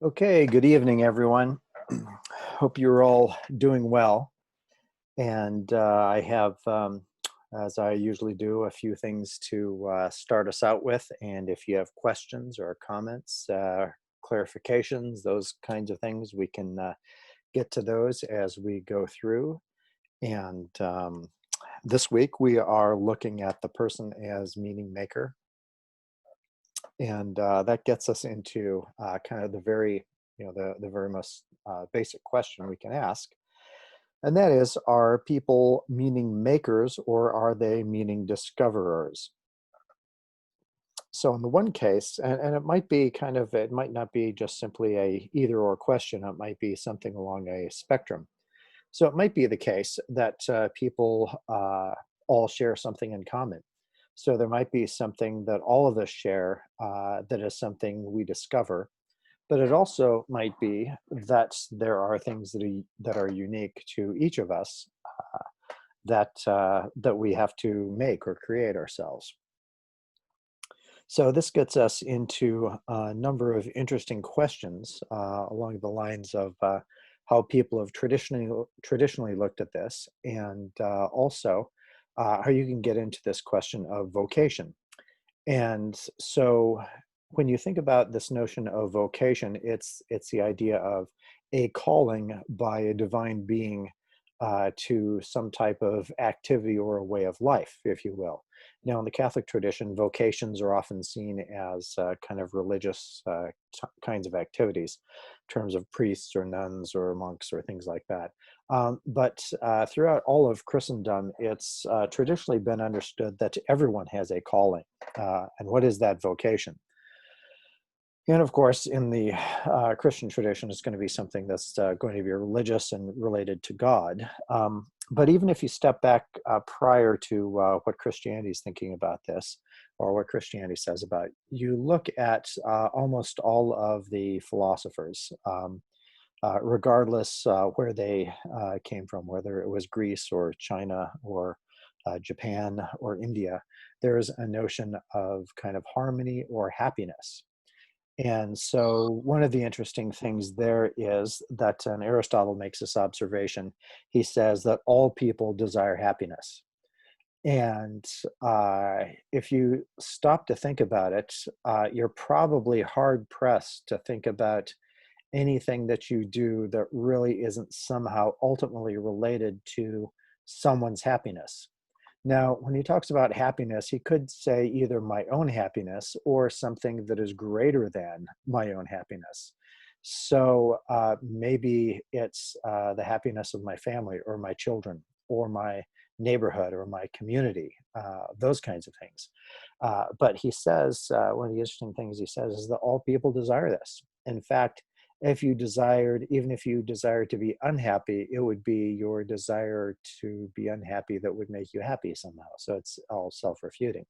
Okay, good evening, everyone. Hope you're all doing well. And I have, as I usually do, a few things to start us out with. And if you have questions or comments, clarifications, those kinds of things, we can get to those as we go through. And this week we are looking at the person as meaning maker. And that gets us into kind of the very, the very most basic question we can ask. And that is, are people meaning makers or are they meaning discoverers? So in the one case, and it might be kind of, it might not be just simply a either or question, it might be something along a spectrum. So it might be the case that people all share something in common. So there might be something that all of us share that is something we discover, but it also might be that there are things that are unique to each of us that we have to make or create ourselves. So this gets us into a number of interesting questions along the lines of how people have traditionally looked at this, and also how you can get into this question of vocation. And so when you think about this notion of vocation, it's the idea of a calling by a divine being to some type of activity or a way of life, if you will. Now, in the Catholic tradition, vocations are often seen as kind of religious kinds of activities, in terms of priests or nuns or monks or things like that. But throughout all of Christendom, it's traditionally been understood that everyone has a calling. And what is that vocation? And of course, in the Christian tradition, it's going to be something that's going to be religious and related to God. But even if you step back prior to what Christianity is thinking about this, or what Christianity says about it, you look at almost all of the philosophers, regardless where they came from, whether it was Greece or China or Japan or India, there is a notion of kind of harmony or happiness. And so one of the interesting things there is that, and Aristotle makes this observation, he says that all people desire happiness. And if you stop to think about it, you're probably hard pressed to think about anything that you do that really isn't somehow ultimately related to someone's happiness. Now, when he talks about happiness, he could say either my own happiness or something that is greater than my own happiness. So maybe it's the happiness of my family or my children or my neighborhood or my community, those kinds of things. But he says, one of the interesting things he says is that all people desire this. In fact, if you desired, even if you desired to be unhappy, it would be your desire to be unhappy that would make you happy somehow. So it's all self-refuting.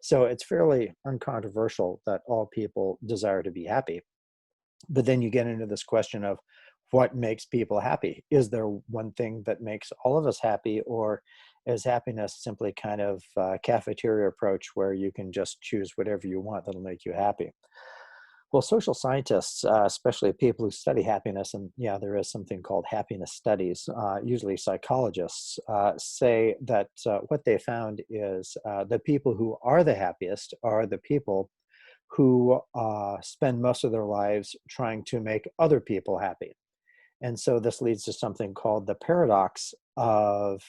So it's fairly uncontroversial that all people desire to be happy. But then you get into this question of what makes people happy? Is there one thing that makes all of us happy, or is happiness simply kind of a cafeteria approach where you can just choose whatever you want that'll make you happy? Well, social scientists, especially people who study happiness, and yeah, there is something called happiness studies, usually psychologists, say that what they found is the people who are the happiest are the people who spend most of their lives trying to make other people happy. And so this leads to something called the paradox of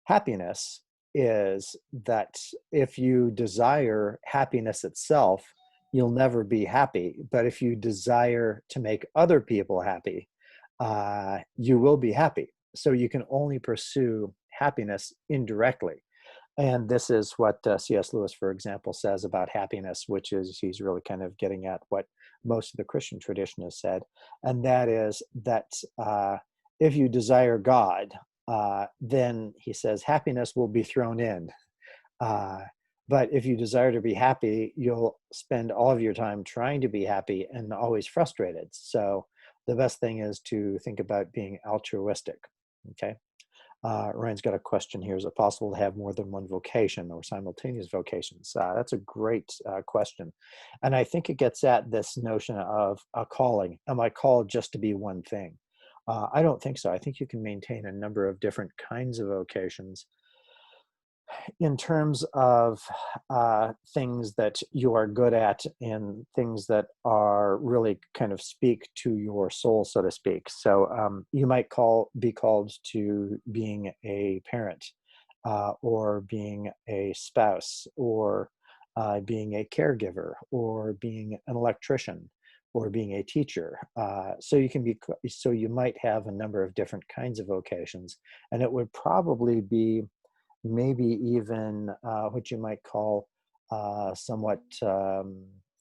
happiness, is that if you desire happiness itself, you'll never be happy. But if you desire to make other people happy, you will be happy. So you can only pursue happiness indirectly. And this is what C.S. Lewis, for example, says about happiness, which is he's really kind of getting at what most of the Christian tradition has said. And that is that if you desire God, then he says happiness will be thrown in. Uh, but if you desire to be happy, you'll spend all of your time trying to be happy and always frustrated. So the best thing is to think about being altruistic. Okay. Ryan's got a question here. Is it possible to have more than one vocation or simultaneous vocations? That's a great question. And I think it gets at this notion of a calling. Am I called just to be one thing? I don't think so. I think you can maintain a number of different kinds of vocations in terms of things that you are good at and things that are really kind of speak to your soul, so to speak. So you might be called to being a parent, or being a spouse, or being a caregiver, or being an electrician, or being a teacher. So you might have a number of different kinds of vocations, and it would probably be maybe even what you might call somewhat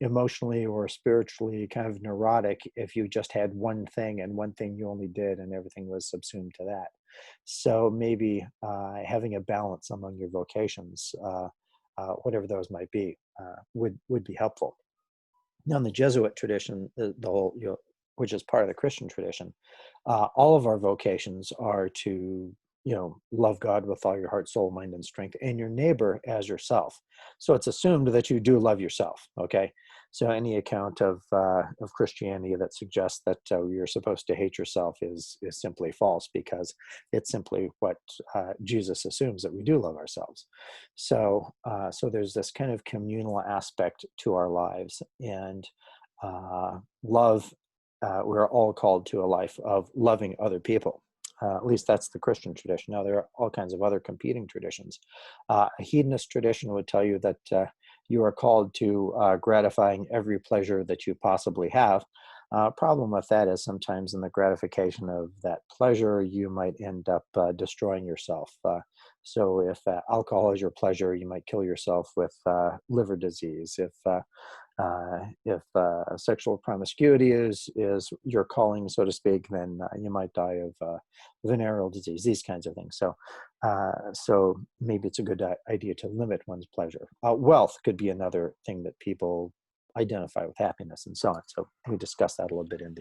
emotionally or spiritually kind of neurotic if you just had one thing and one thing you only did and everything was subsumed to that. So maybe having a balance among your vocations, whatever those might be, would be helpful. Now, in the Jesuit tradition, the whole, which is part of the Christian tradition, all of our vocations are to, love God with all your heart, soul, mind, and strength, and your neighbor as yourself. So it's assumed that you do love yourself. Okay, so any account of Christianity that suggests that you're supposed to hate yourself is simply false, because it's simply what Jesus assumes, that we do love ourselves. So there's this kind of communal aspect to our lives, and love. We're all called to a life of loving other people. At least that's the Christian tradition. Now, there are all kinds of other competing traditions. A hedonist tradition would tell you that you are called to gratifying every pleasure that you possibly have. Problem with that is sometimes in the gratification of that pleasure, you might end up destroying yourself. So if alcohol is your pleasure, you might kill yourself with liver disease. If sexual promiscuity is your calling, so to speak, then you might die of venereal disease, these kinds of things. So maybe it's a good idea to limit one's pleasure. Wealth could be another thing that people identify with happiness, and so on. So we discussed that a little bit in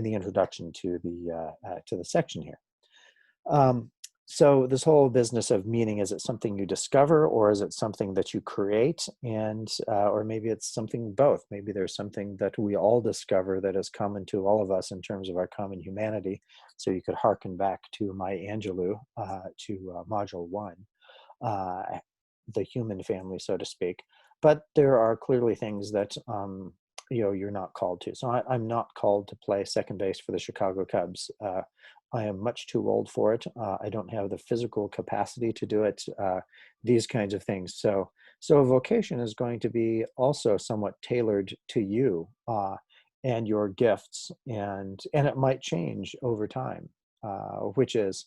the introduction to the section here. So this whole business of meaning, is it something you discover, or is it something that you create? And or maybe it's something both. Maybe there's something that we all discover that is common to all of us in terms of our common humanity. So you could hearken back to Maya Angelou, to module 1, the human family, so to speak. But there are clearly things that you're not called to. So I'm not called to play second base for the Chicago Cubs. I am much too old for it. I don't have the physical capacity to do it. These kinds of things. So a vocation is going to be also somewhat tailored to you and your gifts, and it might change over time, which is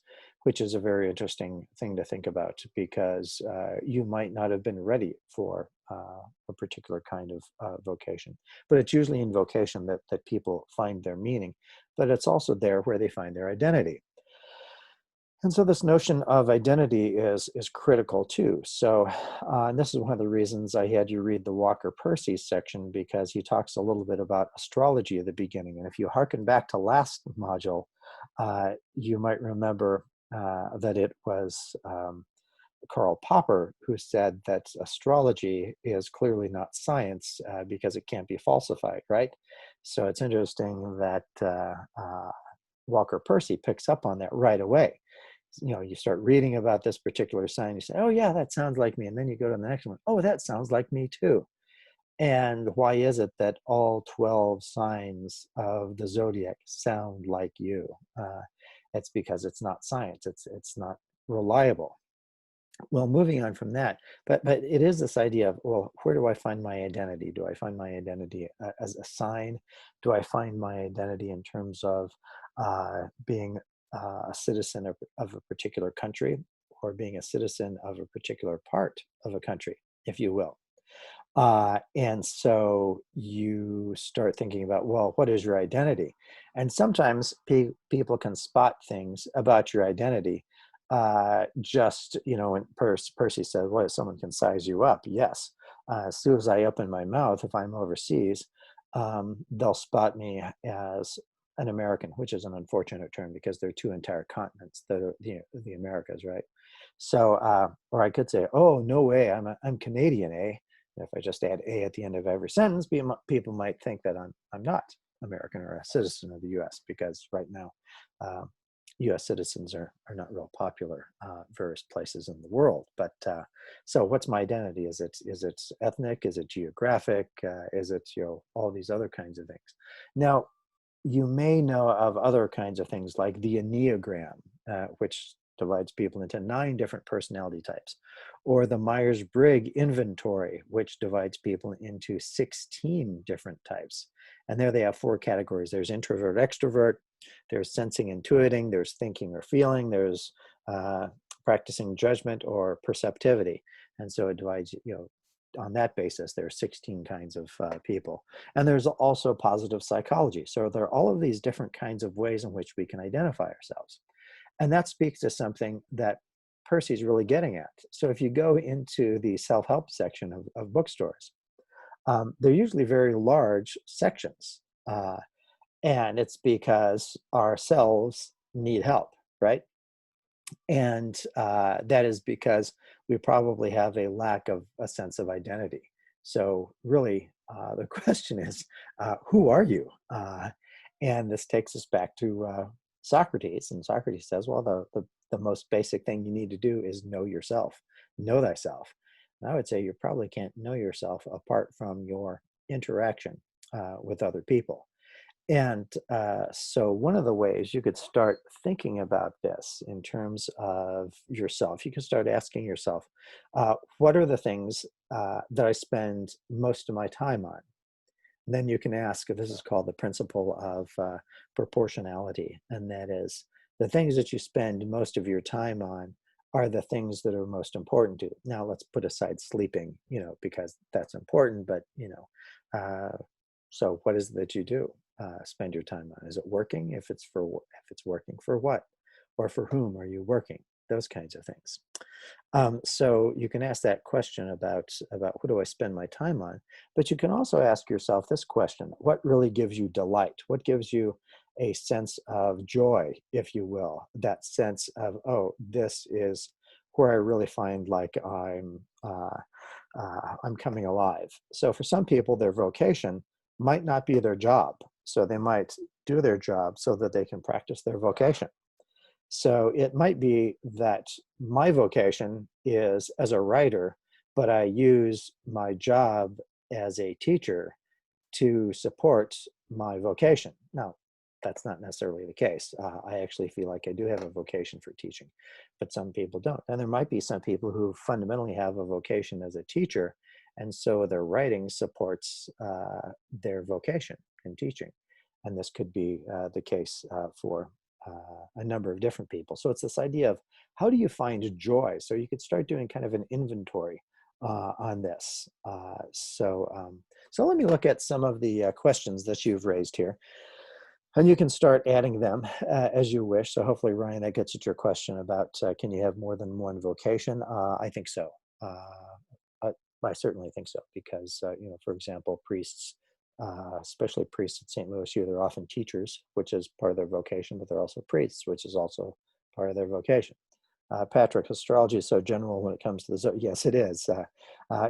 a very interesting thing to think about, because you might not have been ready for a particular kind of vocation. But it's usually in vocation that people find their meaning, but it's also there where they find their identity. And so this notion of identity is critical too. So, and this is one of the reasons I had you read the Walker Percy section, because he talks a little bit about astrology at the beginning. And if you hearken back to last module, you might remember that it was Karl Popper who said that astrology is clearly not science because it can't be falsified, right? So it's interesting that Walker Percy picks up on that right away. You start reading about this particular sign, you say, oh yeah, that sounds like me. And then you go to the next one, oh, that sounds like me too. And why is it that all 12 signs of the zodiac sound like you? It's because it's not science. It's not reliable. Well, moving on from that, but it is this idea of, well, where do I find my identity? Do I find my identity as a sign? Do I find my identity in terms of being a citizen of a particular country, or being a citizen of a particular part of a country, if you will? And so you start thinking about, well, what is your identity? And sometimes people can spot things about your identity. Just, when Percy said, well, someone can size you up. Yes. As soon as I open my mouth, if I'm overseas, they'll spot me as an American, which is an unfortunate term because there are two entire continents that are the Americas, right? So, or I could say, oh, no way, I'm Canadian, eh? If I just add a at the end of every sentence, people might think that I'm not American or a citizen of the U.S. because right now, uh, U.S. citizens are not real popular various places in the world. But so, what's my identity? Is it ethnic? Is it geographic? Is it all these other kinds of things? Now, you may know of other kinds of things like the Enneagram, which divides people into 9 different personality types, or the Myers-Briggs inventory, which divides people into 16 different types. And there they have 4 categories. There's introvert, extrovert, there's sensing, intuiting, there's thinking or feeling, there's uh, practicing judgment or perceptivity. And so it divides, on that basis, there are 16 kinds of people. And there's also positive psychology. So there are all of these different kinds of ways in which we can identify ourselves. And that speaks to something that Percy's really getting at. So if you go into the self-help section of bookstores, they're usually very large sections. And it's because ourselves need help, right? And that is because we probably have a lack of a sense of identity. So really, the question is, who are you? And this takes us back to Socrates. And Socrates says, well, the most basic thing you need to do is know yourself, know thyself. And I would say you probably can't know yourself apart from your interaction with other people. And so, one of the ways you could start thinking about this in terms of yourself, you can start asking yourself, what are the things that I spend most of my time on? And then you can ask, this is called the principle of proportionality. And that is the things that you spend most of your time on are the things that are most important to you. Now, let's put aside sleeping, because that's important, but, so what is it that you do? Spend your time on? Is it working? If it's working, for what, or for whom are you working? Those kinds of things. So you can ask that question about what do I spend my time on, but you can also ask yourself this question: what really gives you delight? What gives you a sense of joy, if you will? That sense of, oh, this is where I really find like I'm coming alive. So for some people, their vocation might not be their job. So they might do their job so that they can practice their vocation. So it might be that my vocation is as a writer, but I use my job as a teacher to support my vocation. Now, that's not necessarily the case. I actually feel like I do have a vocation for teaching, but some people don't. And there might be some people who fundamentally have a vocation as a teacher, and so their writing supports their vocation in teaching. And this could be the case for a number of different people. So it's this idea of how do you find joy? So you could start doing kind of an inventory on this. So let me look at some of the questions that you've raised here. And you can start adding them as you wish. So hopefully, Ryan, that gets at your question about can you have more than one vocation? I think so. I certainly think so because, for example, priests, especially priests at St. Louis U, they're often teachers, which is part of their vocation, but they're also priests, which is also part of their vocation. Patrick, astrology is so general when it comes to yes, it is.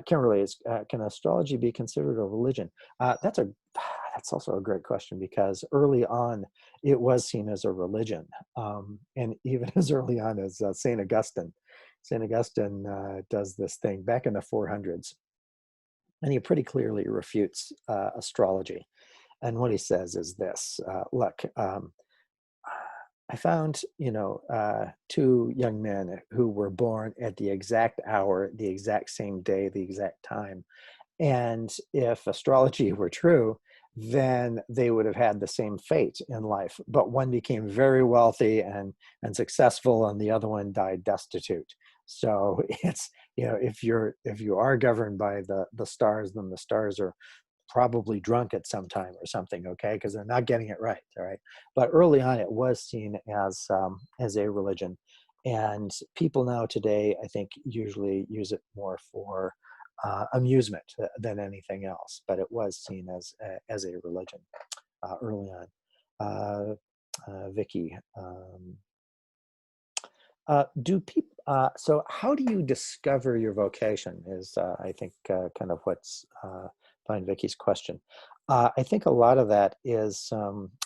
Kimberly, can astrology be considered a religion? That's also a great question because early on it was seen as a religion, and even as early on as Saint Augustine. Saint Augustine does this thing back in the 400s, and he pretty clearly refutes astrology. And what he says is this: look. I found, 2 young men who were born at the exact hour, the exact same day, the exact time. And if astrology were true, then they would have had the same fate in life. But one became very wealthy and successful, and the other one died destitute. So it's, if you are governed by the stars, then the stars are probably drunk at some time or something, okay, because they're not getting it right, all right. But early on, it was seen as a religion, and people now today, I think, usually use it more for amusement than anything else. But it was seen as a religion early on. uh, Vicky. Do people? So, how do you discover your vocation? Is I think kind of what's behind Vicky's question. I think a lot of that is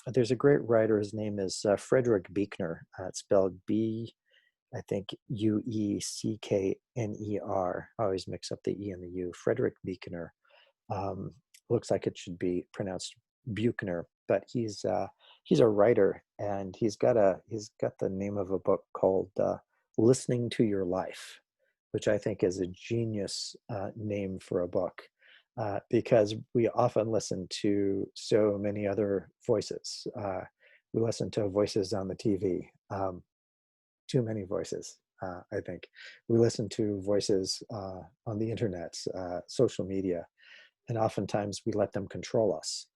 there's a great writer. His name is Frederick Buechner. It's spelled B, I think Ueckner. I always mix up the E and the U. Frederick Buechner. Um, Looks like it should be pronounced Buchner, but he's a writer, and he's got the name of a book called "Listening to Your Life," which I think is a genius name for a book, because we often listen to so many other voices. We listen to voices on the TV, too many voices. I think we listen to voices on the internet, social media, and oftentimes we let them control us.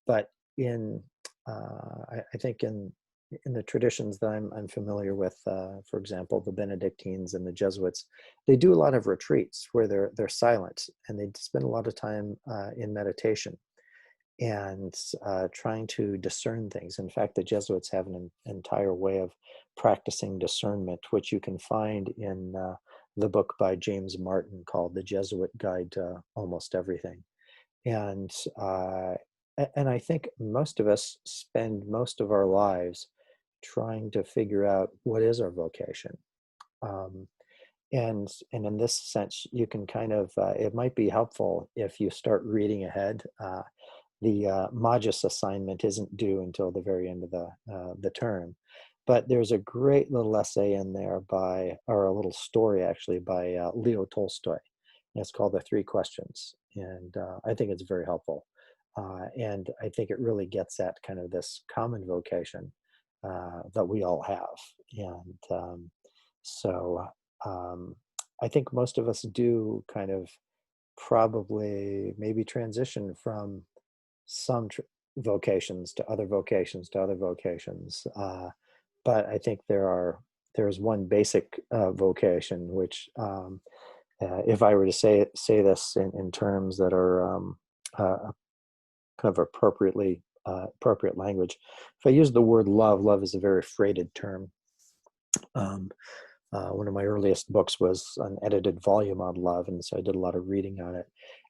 But in I think in the traditions that I'm familiar with, for example, the Benedictines and the Jesuits, they do a lot of retreats where they're silent and they spend a lot of time in meditation and trying to discern things. In fact, the Jesuits have an entire way of practicing discernment, which you can find in the book by James Martin called The Jesuit Guide to Almost Everything. And and I think most of us spend most of our lives trying to figure out what is our vocation. Um, and in this sense, you can kind of it might be helpful if you start reading ahead. The Magis assignment isn't due until the very end of the term, but there's a great little essay in there by, or a little story actually by Leo Tolstoy. And it's called The Three Questions, and I think it's very helpful. And I think it really gets at kind of this common vocation that we all have. And so um, I think most of us do kind of probably maybe transition from some vocations to other vocations to other vocations. But I think there's one basic vocation which, if I were to say this in terms that are kind of appropriate language, if I use the word love, love is a very freighted term. Um, one of my earliest books was an edited volume on love, and so I did a lot of reading on it.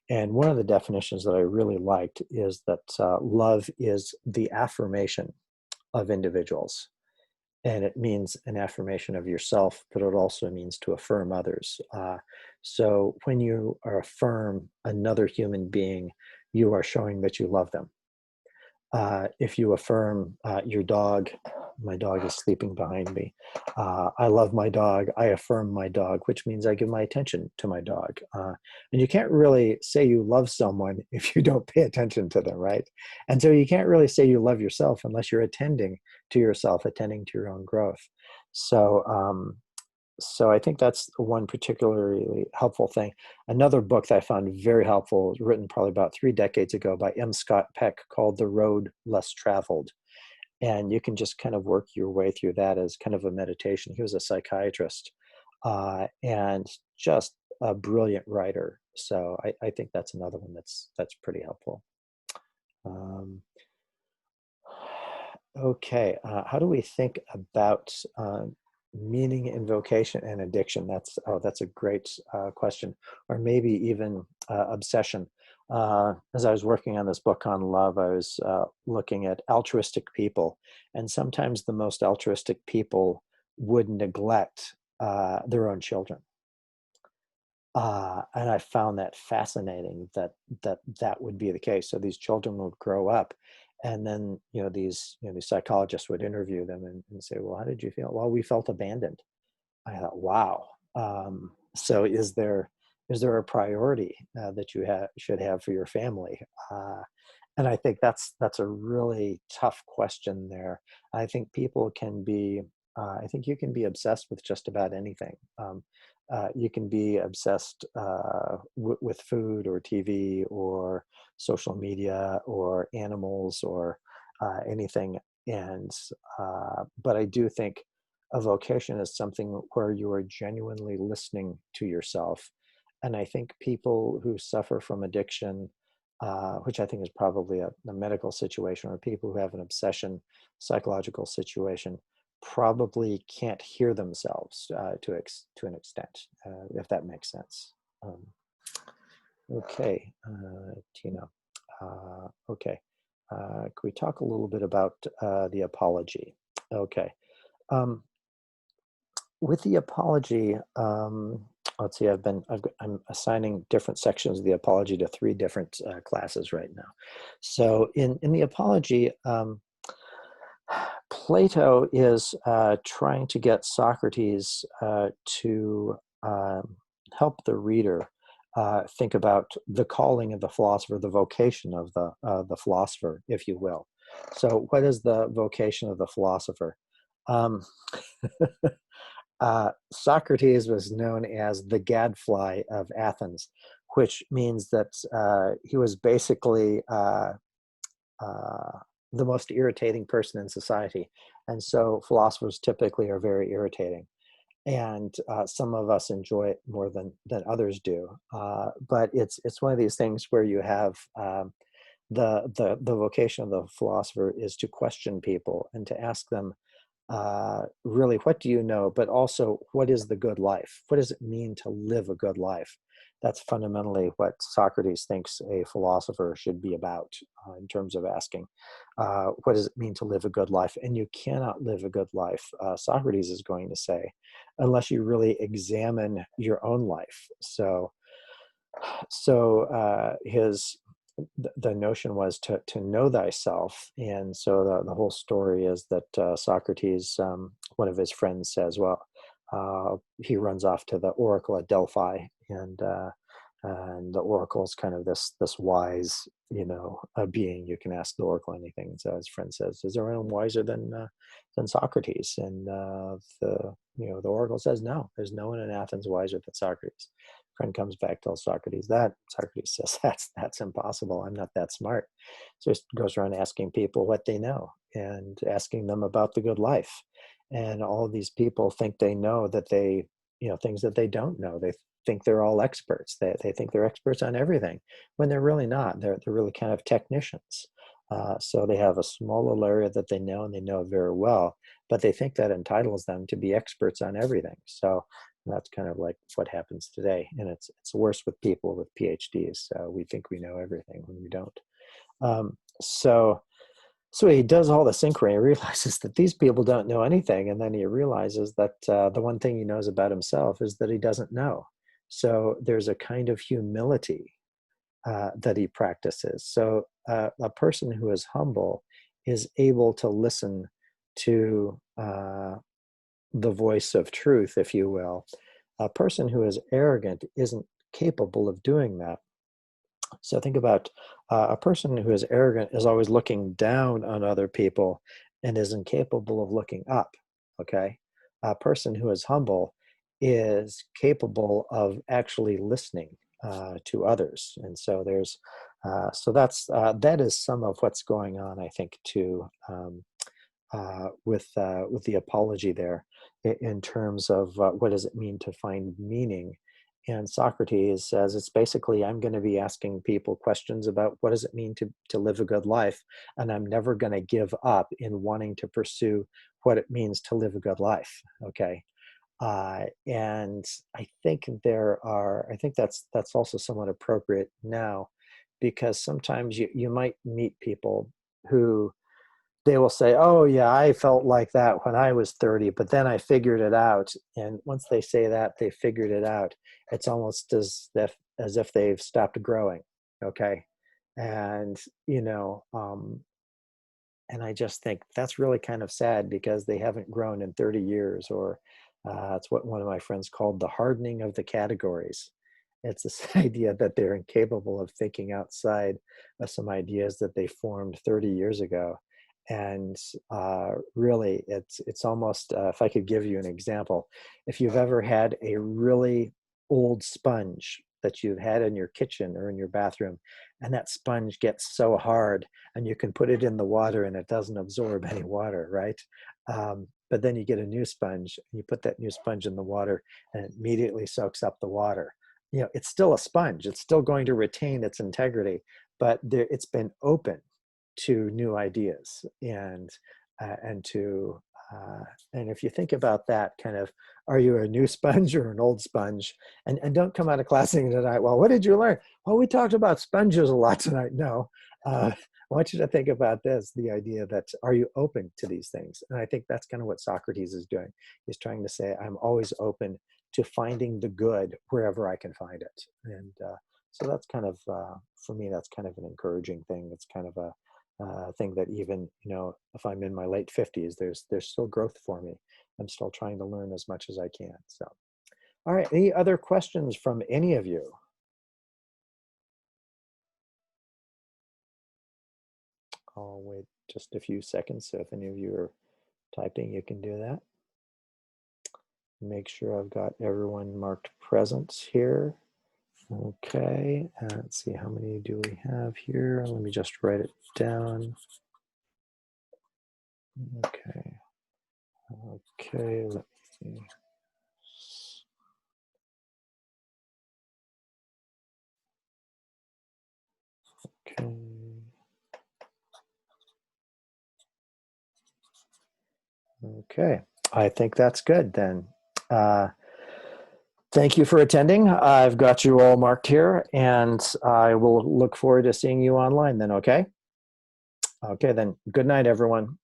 And one of the definitions that I really liked is that love is the affirmation of individuals. And it means an affirmation of yourself, but it also means to affirm others. So when you affirm another human being, you are showing that you love them. If you affirm your dog, my dog is sleeping behind me. I love my dog. I affirm my dog, which means I give my attention to my dog. And you can't really say you love someone if you don't pay attention to them, right? And so you can't really say you love yourself unless you're attending to yourself, attending to your own growth. So, so I think that's one particularly helpful thing. Another book that I found very helpful was written probably about 3 decades ago by M. Scott Peck called The Road Less Traveled. And you can just kind of work your way through that as kind of a meditation. He was a psychiatrist and just a brilliant writer. So I think that's another one that's pretty helpful. Um, Okay, how do we think about meaning in vocation and addiction? That's a great question, or maybe even obsession. As I was working on this book on love, I was looking at altruistic people, and sometimes the most altruistic people would neglect their own children. And I found that fascinating that would be the case. So these children would grow up, and then these psychologists would interview them and say, "Well, how did you feel?" "Well, we felt abandoned." I thought, "Wow." So is there a priority that you should have for your family? And I think that's a really tough question there. I think people can be. I think you can be obsessed with just about anything. You can be obsessed with food or TV or social media or animals or anything. And but I do think a vocation is something where you are genuinely listening to yourself. And I think people who suffer from addiction which I think is probably a medical situation, or people who have an obsession, psychological situation, probably can't hear themselves to an extent, if that makes sense. Um, okay, Tina. Okay, can we talk a little bit about the apology? Okay. Um, with the apology, let's see, I'm assigning different sections of the apology to three different classes right now. So in the apology, Plato is trying to get Socrates to help the reader think about the calling of the philosopher, the vocation of the philosopher, if you will. So, what is the vocation of the philosopher? Um, Socrates was known as the gadfly of Athens, which means that he was basically uh, the most irritating person in society. And so philosophers typically are very irritating. And some of us enjoy it more than others do. But it's one of these things where you have the vocation of the philosopher is to question people and to ask them, really, what do you know? But also, what is the good life? What does it mean to live a good life? That's fundamentally what Socrates thinks a philosopher should be about in terms of asking, what does it mean to live a good life? And you cannot live a good life, Socrates is going to say, unless you really examine your own life. So the notion was to know thyself. And so the whole story is that Socrates, one of his friends says, well, he runs off to the oracle at Delphi, and the oracle is kind of this wise, being. You can ask the oracle anything. And so his friend says, is there anyone wiser than Socrates? And the oracle says, no, there's no one in Athens wiser than Socrates. Friend comes back, tells Socrates that. Socrates says, that's impossible. I'm not that smart. So he goes around asking people what they know and asking them about the good life. And all of these people think they know that things that they don't know. They think they're all experts. They think they're experts on everything when they're really not. They're really kind of technicians. So they have a small little area that they know, and they know it very well, but they think that entitles them to be experts on everything. So that's kind of like what happens today, and it's worse with people with PhDs. We think we know everything when we don't. So he does all this inquiry and realizes that these people don't know anything, and then he realizes that the one thing he knows about himself is that he doesn't know. So there's a kind of humility that he practices. So a person who is humble is able to listen to the voice of truth, if you will. A person who is arrogant isn't capable of doing that. So think about a person who is arrogant is always looking down on other people and is incapable of looking up. Okay. A person who is humble is capable of actually listening to others. And so that is some of what's going on, I think, too, with the apology there, in terms of what does it mean to find meaning. And Socrates says it's basically, I'm going to be asking people questions about what does it mean to live a good life, and I'm never going to give up in wanting to pursue what it means to live a good life. Okay. And I think that's also somewhat appropriate now, because sometimes you might meet people who they will say, oh yeah, I felt like that when I was 30, but then I figured it out. And once they say that they figured it out, it's almost as if they've stopped growing. Okay. And, and I just think that's really kind of sad, because they haven't grown in 30 years, or it's what one of my friends called the hardening of the categories. It's this idea that they're incapable of thinking outside of some ideas that they formed 30 years ago. And really, it's almost, if I could give you an example, if you've ever had a really old sponge that you've had in your kitchen or in your bathroom, and that sponge gets so hard, and you can put it in the water and it doesn't absorb any water, right? But then you get a new sponge, and you put that new sponge in the water, and it immediately soaks up the water. It's still a sponge. It's still going to retain its integrity, but it's been open to new ideas and to and if you think about that kind of, are you a new sponge or an old sponge? And don't come out of class saying tonight, well, what did you learn? Well, we talked about sponges a lot tonight. No, I want you to think about this, the idea that, are you open to these things? And I think that's kind of what Socrates is doing. He's trying to say, I'm always open to finding the good wherever I can find it. And so that's kind of, for me, that's kind of an encouraging thing. It's kind of a thing that even, if I'm in my late 50s, there's still growth for me. I'm still trying to learn as much as I can. So, all right, any other questions from any of you? I'll wait just a few seconds. So if any of you are typing, you can do that. Make sure I've got everyone marked present here. Okay, let's see, how many do we have here? Let me just write it down. Okay, let me. Okay. Okay, I think that's good then. Thank you for attending. I've got you all marked here, and I will look forward to seeing you online then, okay? Okay, then. Good night, everyone.